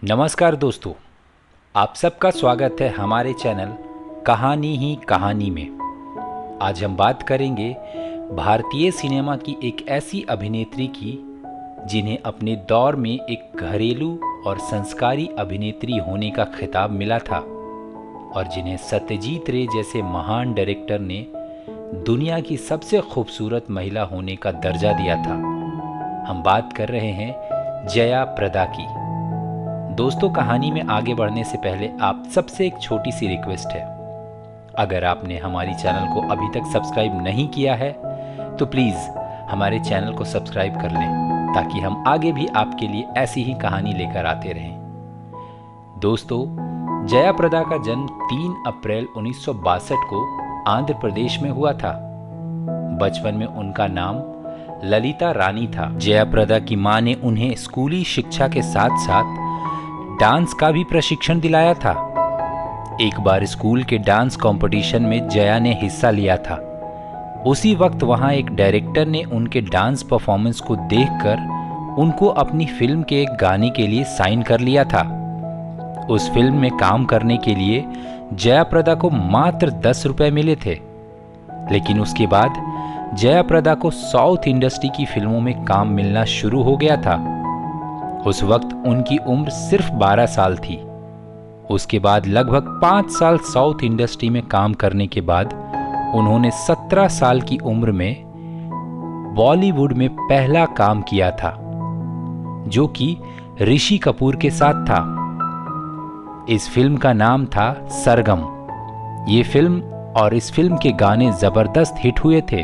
नमस्कार दोस्तों, आप सबका स्वागत है हमारे चैनल कहानी ही कहानी में। आज हम बात करेंगे भारतीय सिनेमा की एक ऐसी अभिनेत्री की जिन्हें अपने दौर में एक घरेलू और संस्कारी अभिनेत्री होने का खिताब मिला था और जिन्हें सत्यजीत रे जैसे महान डायरेक्टर ने दुनिया की सबसे खूबसूरत महिला होने का दर्जा दिया था। हम बात कर रहे हैं जया प्रदा की। दोस्तों, कहानी में आगे बढ़ने से पहले आप सबसे एक छोटी सी रिक्वेस्ट है। अगर आपने हमारी चैनल को अभी तक सब्सक्राइब नहीं किया है तो प्लीज़ हमारे चैनल को सब्सक्राइब कर लें ताकि हम आगे भी आपके लिए ऐसी ही कहानी लेकर आते रहें। दोस्तों, जया प्रदा का जन्म 3 अप्रैल 1962 को आंध्र प्रदेश में हुआ था। बचपन में उनका नाम ललिता रानी था। जया प्रदा की मां ने उन्हें स्कूली शिक्षा के साथ साथ डांस का भी प्रशिक्षण दिलाया था। एक बार स्कूल के डांस कंपटीशन में जया ने हिस्सा लिया था। उसी वक्त वहां एक डायरेक्टर ने उनके डांस परफॉर्मेंस को देखकर उनको अपनी फिल्म के एक गाने के लिए साइन कर लिया था। उस फिल्म में काम करने के लिए जया प्रदा को मात्र 10 रुपए मिले थे, लेकिन उसके बाद जया प्रदा को साउथ इंडस्ट्री की फिल्मों में काम मिलना शुरू हो गया था। उस वक्त उनकी उम्र सिर्फ 12 साल थी। उसके बाद लगभग 5 साल साउथ इंडस्ट्री में काम करने के बाद उन्होंने 17 साल की उम्र में बॉलीवुड में पहला काम किया था, जो कि ऋषि कपूर के साथ था। इस फिल्म का नाम था सरगम। ये फिल्म और इस फिल्म के गाने जबरदस्त हिट हुए थे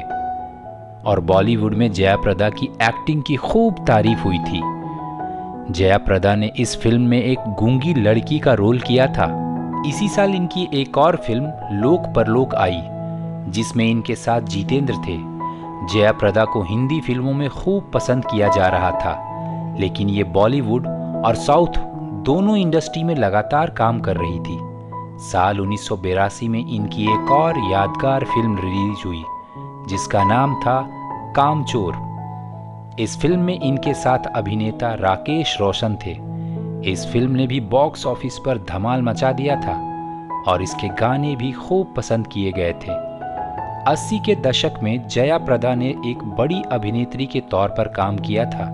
और बॉलीवुड में जया प्रदा की एक्टिंग की खूब तारीफ हुई थी। जया प्रदा ने इस फिल्म में एक गूंगी लड़की का रोल किया था। इसी साल इनकी एक और फिल्म लोक परलोक आई, जिसमें इनके साथ जितेंद्र थे। जया प्रदा को हिंदी फिल्मों में खूब पसंद किया जा रहा था, लेकिन ये बॉलीवुड और साउथ दोनों इंडस्ट्री में लगातार काम कर रही थी। साल 1982 में इनकी एक और यादगार फिल्म रिलीज हुई, जिसका नाम था कामचोर। इस फिल्म में इनके साथ अभिनेता राकेश रोशन थे। इस फिल्म ने भी बॉक्स ऑफिस पर धमाल मचा दिया था और इसके गाने भी खूब पसंद किए गए थे। 80 के दशक में जया प्रदा ने एक बड़ी अभिनेत्री के तौर पर काम किया था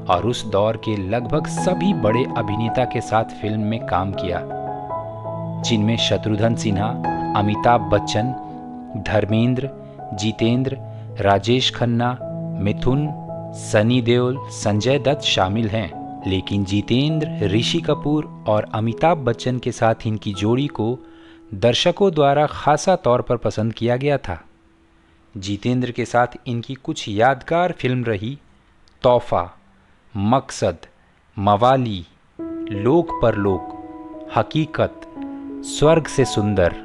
और उस दौर के लगभग सभी बड़े अभिनेता के साथ फिल्म में काम किया, जिनमें शत्रुघ्न सिन्हा, अमिताभ बच्चन, धर्मेंद्र, जितेंद्र, राजेश खन्ना, मिथुन, सनी देओल, संजय दत्त शामिल हैं। लेकिन जितेंद्र, ऋषि कपूर और अमिताभ बच्चन के साथ इनकी जोड़ी को दर्शकों द्वारा खासा तौर पर पसंद किया गया था। जितेंद्र के साथ इनकी कुछ यादगार फिल्म रही तोहफा, मकसद, मवाली, लोक परलोक, हकीकत, स्वर्ग से सुंदर,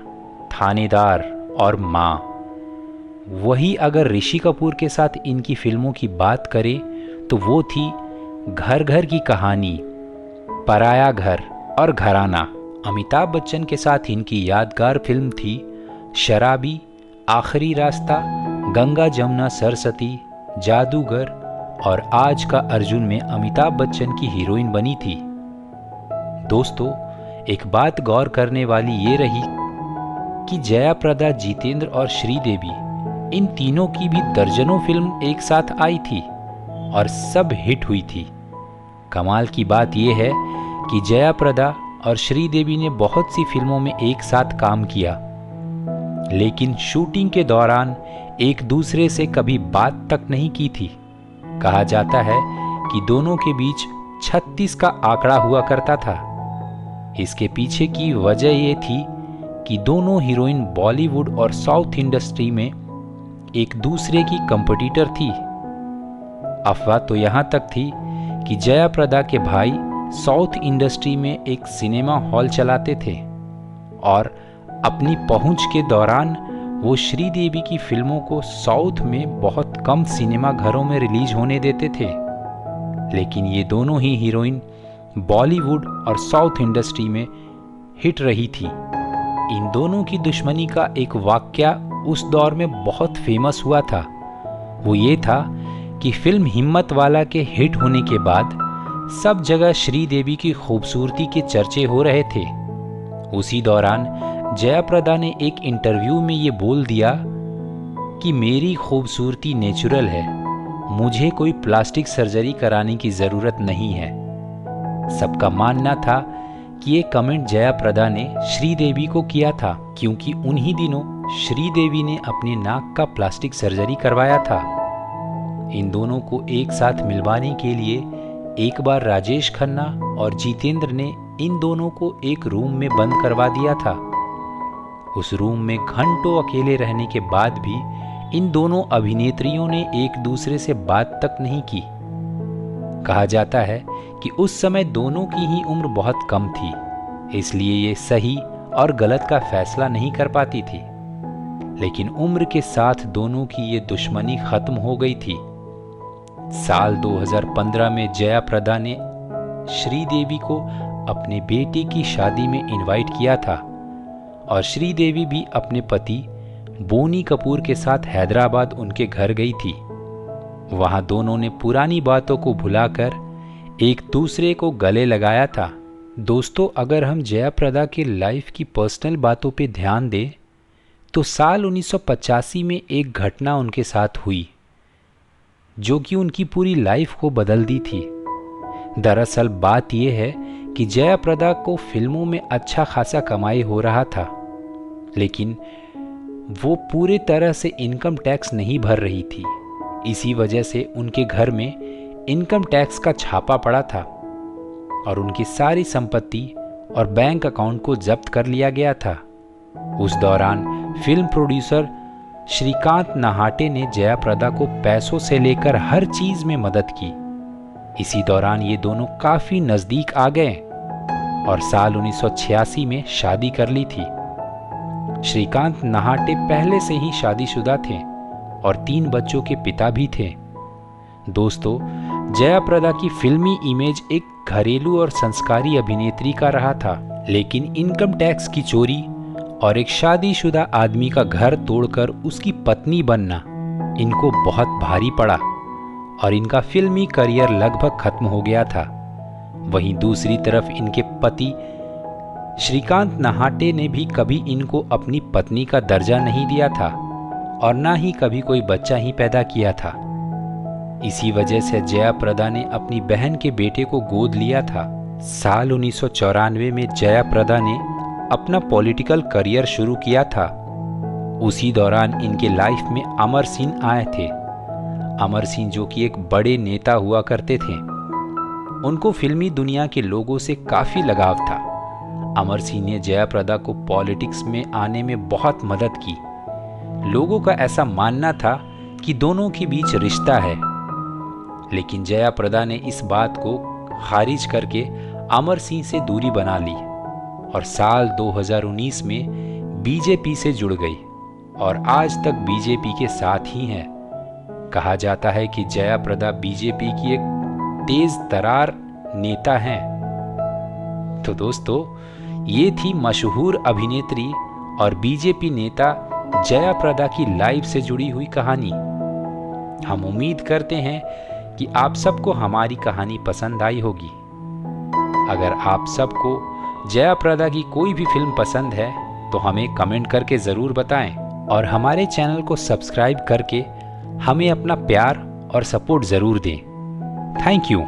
थानेदार और माँ। वही अगर ऋषि कपूर के साथ इनकी फिल्मों की बात करें तो वो थी घर घर की कहानी, पराया घर और घराना। अमिताभ बच्चन के साथ इनकी यादगार फिल्म थी शराबी, आखिरी रास्ता, गंगा जमुना सरस्वती, जादूगर और आज का अर्जुन में अमिताभ बच्चन की हीरोइन बनी थी। दोस्तों, एक बात गौर करने वाली ये रही कि जया प्रदा, जितेंद्र और श्रीदेवी, इन तीनों की भी दर्जनों फिल्म एक साथ आई थी और सब हिट हुई थी। कमाल की बात यह है कि जया प्रदा और श्रीदेवी ने बहुत सी फिल्मों में एक साथ काम किया, लेकिन शूटिंग के दौरान एक दूसरे से कभी बात तक नहीं की थी। कहा जाता है कि दोनों के बीच 36 का आंकड़ा हुआ करता था। इसके पीछे की वजह ये थी कि दोनों हीरोइन बॉलीवुड और साउथ इंडस्ट्री में एक दूसरे की कंपटीटर थी। अफवाह तो यहां तक थी कि जया प्रदा के भाई साउथ इंडस्ट्री में एक सिनेमा हॉल चलाते थे और अपनी पहुंच के दौरान वो श्रीदेवी की फिल्मों को साउथ में बहुत कम सिनेमा घरों में रिलीज होने देते थे। लेकिन ये दोनों ही हीरोइन बॉलीवुड और साउथ इंडस्ट्री में हिट रही थी। इन दोनों की दुश्मनी का एक वाकया उस दौर में बहुत फेमस हुआ था। वो ये था कि फिल्म हिम्मत वाला के हिट होने के बाद सब जगह श्रीदेवी की खूबसूरती के चर्चे हो रहे थे। उसी दौरान जयाप्रदा ने एक इंटरव्यू में ये बोल दिया कि मेरी खूबसूरती नेचुरल है, मुझे कोई प्लास्टिक सर्जरी कराने की ज़रूरत नहीं है। सबका मानना था कि ये कमेंट जयाप्रदा ने श्रीदेवी को किया था, क्योंकि उन्हीं दिनों श्रीदेवी ने अपने नाक का प्लास्टिक सर्जरी करवाया था। इन दोनों को एक साथ मिलवाने के लिए एक बार राजेश खन्ना और जितेंद्र ने इन दोनों को एक रूम में बंद करवा दिया था। उस रूम में घंटों अकेले रहने के बाद भी इन दोनों अभिनेत्रियों ने एक दूसरे से बात तक नहीं की। कहा जाता है कि उस समय दोनों की ही उम्र बहुत कम थी, इसलिए ये सही और गलत का फैसला नहीं कर पाती थी। लेकिन उम्र के साथ दोनों की ये दुश्मनी खत्म हो गई थी। साल 2015 में जयाप्रदा ने श्रीदेवी को अपने बेटे की शादी में इनवाइट किया था और श्रीदेवी भी अपने पति बोनी कपूर के साथ हैदराबाद उनके घर गई थी। वहां दोनों ने पुरानी बातों को भुलाकर एक दूसरे को गले लगाया था। दोस्तों, अगर हम जयाप्रदा के लाइफ की पर्सनल बातों पे ध्यान दें तो साल 1985 में एक घटना उनके साथ हुई जो कि उनकी पूरी लाइफ को बदल दी थी। दरअसल बात यह है कि जयाप्रदा को फिल्मों में अच्छा खासा कमाई हो रहा था, लेकिन वो पूरे तरह से इनकम टैक्स नहीं भर रही थी। इसी वजह से उनके घर में इनकम टैक्स का छापा पड़ा था और उनकी सारी संपत्ति और बैंक अकाउंट को जब्त कर लिया गया था। उस दौरान फिल्म प्रोड्यूसर श्रीकांत नहाटे ने जयाप्रदा को पैसों से लेकर हर चीज में मदद की। इसी दौरान ये दोनों काफी नजदीक आ गए और साल 1986 में शादी कर ली थी। श्रीकांत नहाटे पहले से ही शादीशुदा थे और 3 बच्चों के पिता भी थे। दोस्तों, जयाप्रदा की फिल्मी इमेज एक घरेलू और संस्कारी अभिनेत्री का रहा था, लेकिन इनकम टैक्स की चोरी और एक शादीशुदा आदमी का घर तोड़कर उसकी पत्नी बनना इनको बहुत भारी पड़ा और इनका फिल्मी करियर लगभग खत्म हो गया था। वहीं दूसरी तरफ इनके पति श्रीकांत नहाटे ने भी कभी इनको अपनी पत्नी का दर्जा नहीं दिया था और ना ही कभी कोई बच्चा ही पैदा किया था। इसी वजह से जयाप्रदा ने अपनी बहन के बेटे को गोद लिया था। साल 1994 में जयाप्रदा ने अपना पॉलिटिकल करियर शुरू किया था। उसी दौरान इनके लाइफ में अमर सिंह आए थे। अमर सिंह जो कि एक बड़े नेता हुआ करते थे, उनको फिल्मी दुनिया के लोगों से काफी लगाव था। अमर सिंह ने जयाप्रदा को पॉलिटिक्स में आने में बहुत मदद की। लोगों का ऐसा मानना था कि दोनों के बीच रिश्ता है, लेकिन जयाप्रदा ने इस बात को खारिज करके अमर सिंह से दूरी बना ली और साल 2019 में बीजेपी से जुड़ गई और आज तक बीजेपी के साथ ही हैं। कहा जाता है कि जयाप्रदा बीजेपी की एक तेज तरार नेता हैं। तो दोस्तों, ये थी मशहूर अभिनेत्री और बीजेपी नेता जयाप्रदा की लाइफ से जुड़ी हुई कहानी। हम उम्मीद करते हैं कि आप सबको हमारी कहानी पसंद आई होगी। अगर आप सबको जयाप्रदा की कोई भी फिल्म पसंद है तो हमें कमेंट करके ज़रूर बताएं और हमारे चैनल को सब्सक्राइब करके हमें अपना प्यार और सपोर्ट ज़रूर दें। Thank you.